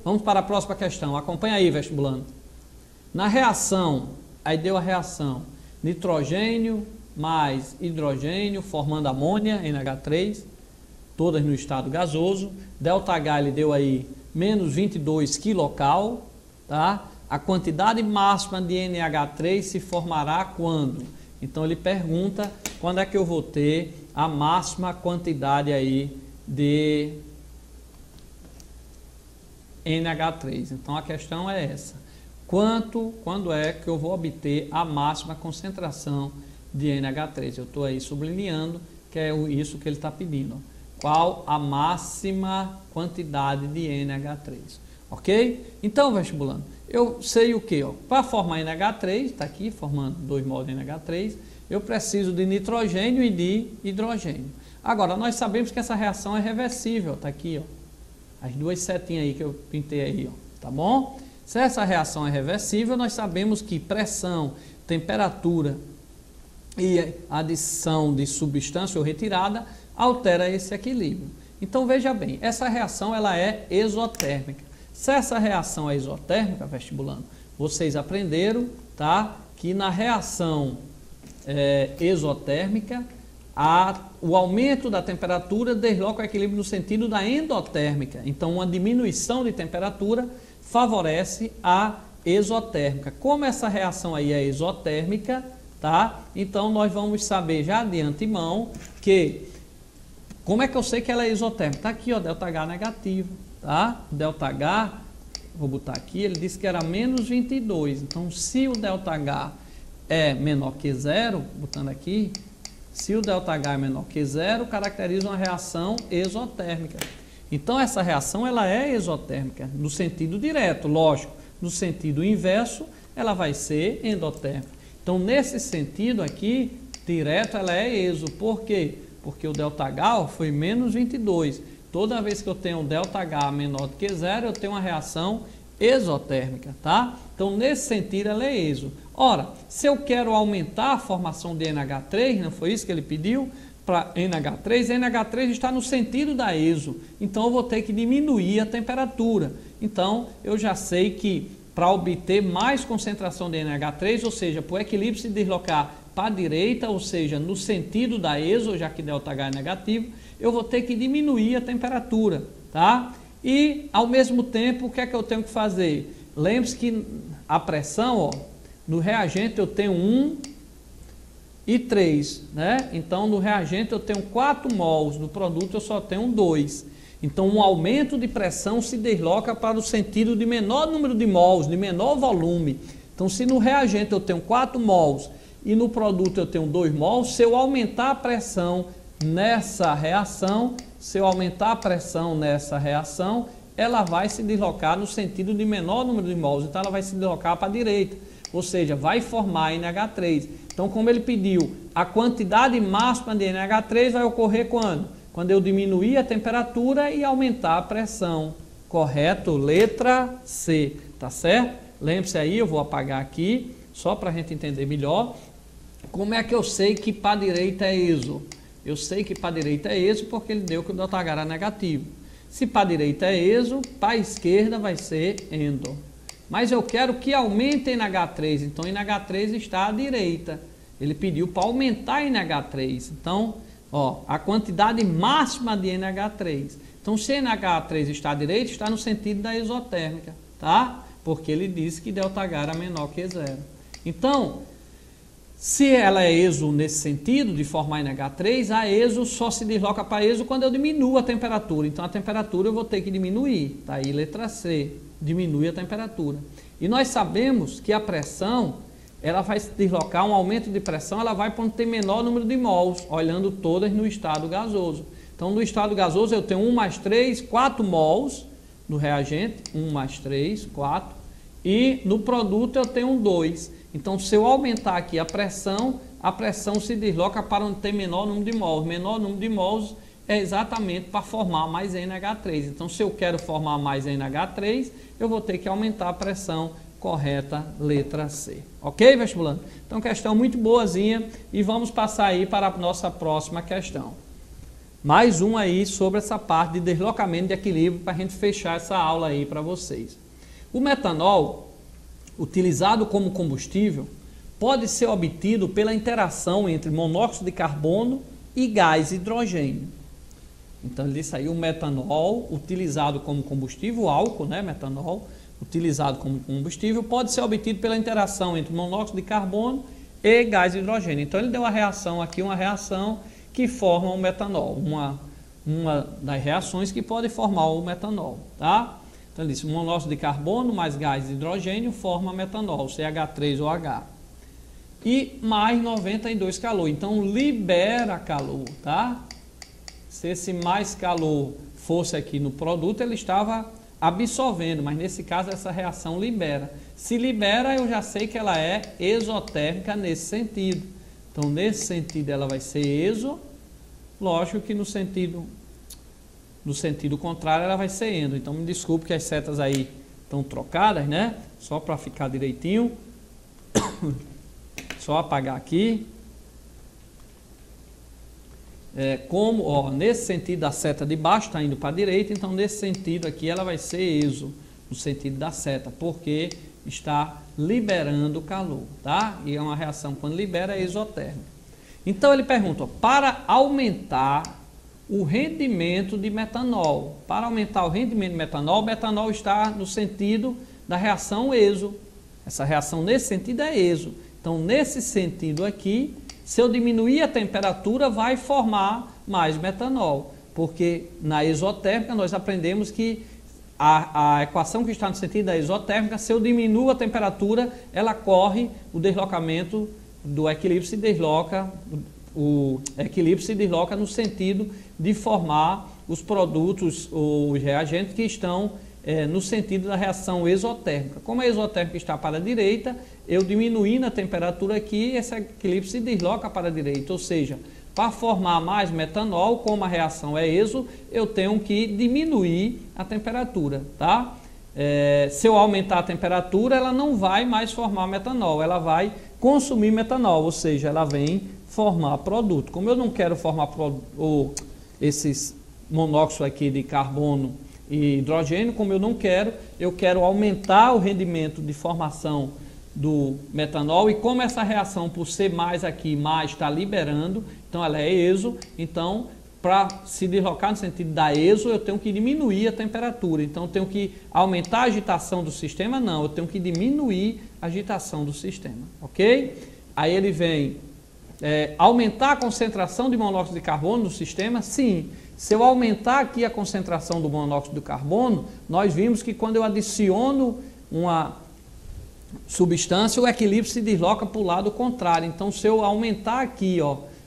Vamos para a próxima questão. Acompanha aí, vestibulando. Na reação, aí deu a reação nitrogênio mais hidrogênio formando amônia, NH3, todas no estado gasoso. ΔH ele deu aí menos 22 quilocal, tá? A quantidade máxima de NH3 se formará quando? Então ele pergunta quando é que eu vou ter a máxima quantidade aí de NH3. Então a questão é essa. Quando é que eu vou obter a máxima concentração de NH3? Eu estou aí sublinhando que é isso que ele está pedindo. Qual a máxima quantidade de NH3? Ok? Então, vestibulando, eu sei o que? Para formar NH3, está aqui formando 2 mols de NH3, eu preciso de nitrogênio e de hidrogênio. Agora, nós sabemos que essa reação é reversível, está aqui, ó, as duas setinhas aí que eu pintei aí, ó, tá bom? Se essa reação é reversível, nós sabemos que pressão, temperatura e adição de substância ou retirada altera esse equilíbrio. Então veja bem, essa reação ela é exotérmica. Se essa reação é exotérmica, vestibulando, vocês aprenderam, tá, que na reação exotérmica o aumento da temperatura desloca o equilíbrio no sentido da endotérmica. Então uma diminuição de temperatura favorece a exotérmica. Como essa reação aí é exotérmica, tá? Então nós vamos saber já de antemão que como é que eu sei que ela é exotérmica? Tá aqui, ó, ΔH negativo, tá? ΔH, vou botar aqui, ele disse que era menos 22. Então se o ΔH é menor que zero, botando aqui, se o ΔH é menor que zero, caracteriza uma reação exotérmica. Então essa reação ela é exotérmica no sentido direto, lógico. No sentido inverso, ela vai ser endotérmica. Então nesse sentido aqui, direto, ela é exo. Por quê? Porque o ΔH foi menos 22. Toda vez que eu tenho um ΔH menor do que zero, eu tenho uma reação exotérmica, tá? Então nesse sentido ela é exo. Ora, se eu quero aumentar a formação de NH3, não foi isso que ele pediu? Para NH3, NH3 está no sentido da exo, então eu vou ter que diminuir a temperatura. Então eu já sei que para obter mais concentração de NH3, ou seja, para o equilíbrio se deslocar para a direita, ou seja, no sentido da exo, já que ΔH é negativo, eu vou ter que diminuir a temperatura, tá? E ao mesmo tempo, o que é que eu tenho que fazer? Lembre-se que a pressão, ó, no reagente eu tenho 1 e 3, né? Então no reagente eu tenho 4 mols, no produto eu só tenho 2. Então um aumento de pressão se desloca para o sentido de menor número de mols, de menor volume. Então se no reagente eu tenho 4 mols e no produto eu tenho 2 mols, se eu aumentar a pressão nessa reação, ela vai se deslocar no sentido de menor número de mols, então ela vai se deslocar para a direita, ou seja, vai formar NH3. Então, como ele pediu, a quantidade máxima de NH3 vai ocorrer quando? Quando eu diminuir a temperatura e aumentar a pressão. Correto? Letra C, tá certo? Lembre-se aí, eu vou apagar aqui, só para a gente entender melhor. Como é que eu sei que para a direita é exo? Eu sei que para a direita é exo porque ele deu que o ΔH era negativo. Se para a direita é exo, para a esquerda vai ser endo. Mas eu quero que aumente NH3, então NH3 está à direita. Ele pediu para aumentar NH3. Então, ó, a quantidade máxima de NH3. Então, se NH3 está à direita, está no sentido da exotérmica, tá? Porque ele disse que ΔH era menor que zero. Então, se ela é exo nesse sentido, de formar NH3, a exo só se desloca para exo quando eu diminuo a temperatura. Então, a temperatura eu vou ter que diminuir. Tá aí, letra C. Diminui a temperatura. E nós sabemos que a pressão, ela vai se deslocar, um aumento de pressão, ela vai para onde tem menor número de mols, olhando todas no estado gasoso. Então, no estado gasoso eu tenho 1 mais 3, 4 mols no reagente, 1 mais 3, 4, e no produto eu tenho 2. Então, se eu aumentar aqui a pressão se desloca para onde tem menor número de mols. Menor número de mols é exatamente para formar mais NH3. Então, se eu quero formar mais NH3, eu vou ter que aumentar a pressão. Correta, letra C. Ok, vestibulando? Então, questão muito boazinha e vamos passar aí para a nossa próxima questão. Mais um aí sobre essa parte de deslocamento de equilíbrio para a gente fechar essa aula aí para vocês. O metanol, utilizado como combustível, pode ser obtido pela interação entre monóxido de carbono e gás hidrogênio. Então, ele disse aí, o metanol utilizado como combustível, o álcool, né, metanol, utilizado como combustível, pode ser obtido pela interação entre monóxido de carbono e gás hidrogênio. Então, ele deu a reação aqui, uma reação que forma o metanol, uma das reações que pode formar o metanol, tá? Então, ele disse, monóxido de carbono mais gás de hidrogênio forma metanol, CH3OH. E mais 92 calor, então libera calor, tá? Se esse mais calor fosse aqui no produto, ele estava absorvendo, mas nesse caso essa reação libera. Se libera, eu já sei que ela é exotérmica nesse sentido. Então, nesse sentido, ela vai ser exo. Lógico que no sentido contrário, ela vai ser endo. Então, me desculpe que as setas aí estão trocadas, né? Só para ficar direitinho. Só apagar aqui. Nesse sentido a seta de baixo está indo para a direita, então nesse sentido aqui ela vai ser exo, no sentido da seta, porque está liberando calor, tá? E é uma reação, quando libera, é exotérmica. Então ele pergunta, para aumentar o rendimento de metanol, para aumentar o rendimento de metanol, o metanol está no sentido da reação exo, essa reação nesse sentido é exo, então nesse sentido aqui, se eu diminuir a temperatura, vai formar mais metanol, porque na exotérmica nós aprendemos que a equação que está no sentido da exotérmica, se eu diminuo a temperatura, ela corre o deslocamento do equilíbrio, o equilíbrio se desloca no sentido de formar os produtos, os reagentes que estão no sentido da reação exotérmica. Como a exotérmica está para a direita, eu diminuindo a temperatura aqui, esse equilíbrio se desloca para a direita, ou seja, para formar mais metanol, como a reação é exo, eu tenho que diminuir a temperatura, tá? Se eu aumentar a temperatura, ela não vai mais formar metanol, ela vai consumir metanol, ou seja, ela vem formar produto. Como eu não quero formar esses monóxidos aqui de carbono e hidrogênio, como eu quero aumentar o rendimento de formação do metanol, e como essa reação, por ser mais aqui, mais está liberando, então ela é exo, então para se deslocar no sentido da exo, eu tenho que diminuir a temperatura, então eu tenho que aumentar a agitação do sistema? Não, eu tenho que diminuir a agitação do sistema, ok? Aí ele vem, aumentar a concentração de monóxido de carbono no sistema? Sim. Se eu aumentar aqui a concentração do monóxido de carbono, nós vimos que quando eu adiciono uma substância, o equilíbrio se desloca para o lado contrário. Então, se eu aumentar aqui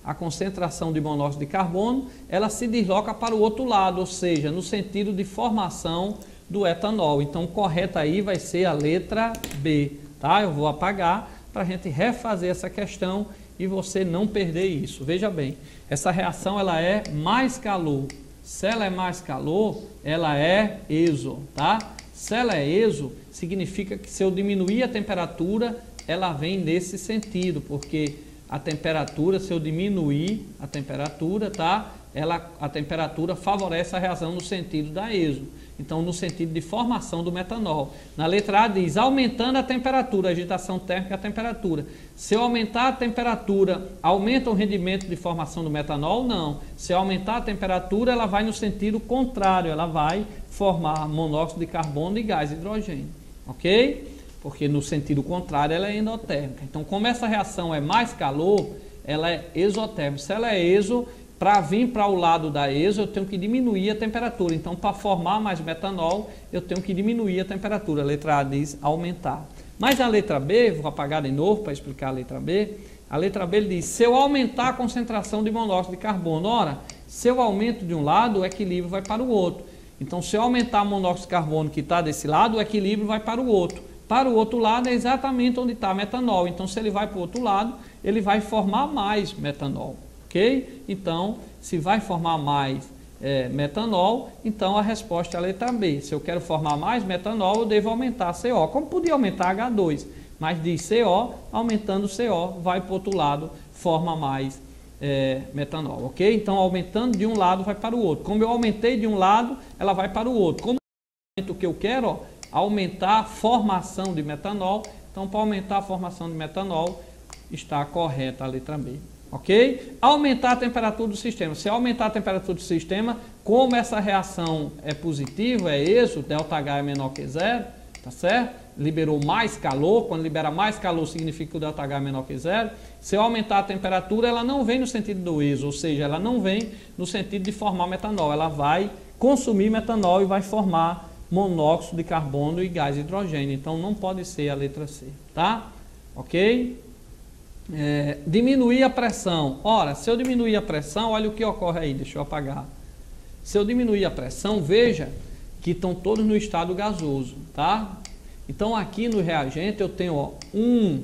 a concentração de monóxido de carbono, ela se desloca para o outro lado, ou seja, no sentido de formação do etanol. Então, correta aí vai ser a letra B, tá? Eu vou apagar para a gente refazer essa questão e você não perder isso. Veja bem, essa reação ela é mais calor. Se ela é mais calor, ela é exo, tá? Se ela é exo, significa que se eu diminuir a temperatura, ela vem nesse sentido, porque a temperatura, se eu diminuir a temperatura, tá? A temperatura favorece a reação no sentido da exo. Então, no sentido de formação do metanol. Na letra A diz, aumentando a temperatura, a agitação térmica é a temperatura. Se eu aumentar a temperatura, aumenta o rendimento de formação do metanol? Não. Se eu aumentar a temperatura, ela vai no sentido contrário, ela vai formar monóxido de carbono e gás hidrogênio. Ok? Porque no sentido contrário, ela é endotérmica. Então, como essa reação é mais calor, ela é exotérmica. Se ela é exo, para vir para o lado da exo, eu tenho que diminuir a temperatura. Então, para formar mais metanol, eu tenho que diminuir a temperatura. A letra A diz aumentar. Mas a letra B, vou apagar de novo para explicar a letra B. A letra B diz, se eu aumentar a concentração de monóxido de carbono, ora, se eu aumento de um lado, o equilíbrio vai para o outro. Então, se eu aumentar o monóxido de carbono que está desse lado, o equilíbrio vai para o outro. Para o outro lado é exatamente onde está metanol. Então, se ele vai para o outro lado, ele vai formar mais metanol. Ok? Então, se vai formar mais metanol, então a resposta é a letra B. Se eu quero formar mais metanol, eu devo aumentar CO. Como podia aumentar H2? Mas diz CO, aumentando CO, vai para o outro lado, forma mais metanol, ok? Então, aumentando de um lado, vai para o outro. Como eu aumentei de um lado, ela vai para o outro. Como o que eu quero, ó, aumentar a formação de metanol, então, para aumentar a formação de metanol, está correta a letra B, ok? Aumentar a temperatura do sistema. Se aumentar a temperatura do sistema, como essa reação é positiva, é êxito, ΔH é menor que zero, tá certo? Liberou mais calor, quando libera mais calor significa que o ΔH é menor que zero. Se eu aumentar a temperatura, ela não vem no sentido do êxodo, ou seja, ela não vem no sentido de formar metanol, ela vai consumir metanol e vai formar monóxido de carbono e gás hidrogênio. Então não pode ser a letra C, tá? Ok? Diminuir a pressão. Ora, se eu diminuir a pressão, olha o que ocorre aí, deixa eu apagar. Se eu diminuir a pressão, veja que estão todos no estado gasoso, tá? Então aqui no reagente eu tenho, ó, 1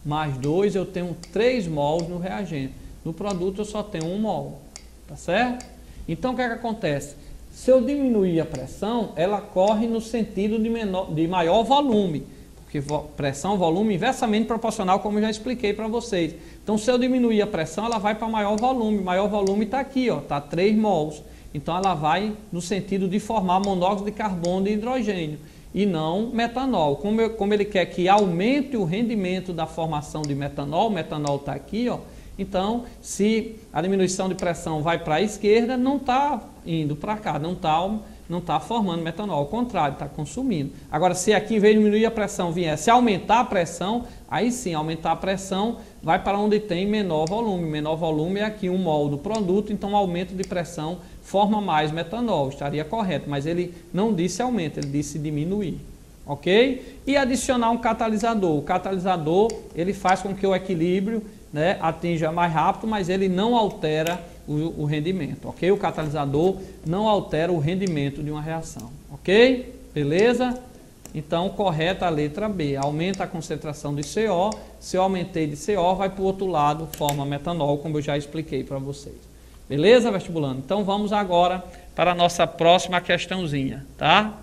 mais 2, eu tenho 3 mols no reagente. No produto eu só tenho 1 mol, tá certo? Então o que é que acontece? Se eu diminuir a pressão, ela corre no sentido de maior volume, porque pressão, volume inversamente proporcional, como eu já expliquei para vocês. Então se eu diminuir a pressão, ela vai para maior volume está aqui, ó, tá 3 mols. Então ela vai no sentido de formar monóxido de carbono e hidrogênio, e não metanol. Como ele quer que aumente o rendimento da formação de metanol, o metanol está aqui, ó. Então, se a diminuição de pressão vai para a esquerda, não está indo para cá, não está formando metanol, ao contrário, está consumindo. Agora, se aqui, em vez de diminuir a pressão, viesse aumentar a pressão, aí sim, aumentar a pressão, vai para onde tem menor volume. Menor volume é aqui 1 mol do produto, então o aumento de pressão forma mais metanol, estaria correto, mas ele não disse aumento, ele disse diminuir, ok? E adicionar um catalisador. O catalisador, ele faz com que o equilíbrio, né, atinja mais rápido, mas ele não altera o rendimento, ok? O catalisador não altera o rendimento de uma reação, ok? Beleza? Então, correta a letra B. Aumenta a concentração de CO. Se eu aumentei de CO, vai para o outro lado, forma metanol, como eu já expliquei para vocês. Beleza, vestibulando? Então, vamos agora para a nossa próxima questãozinha, tá?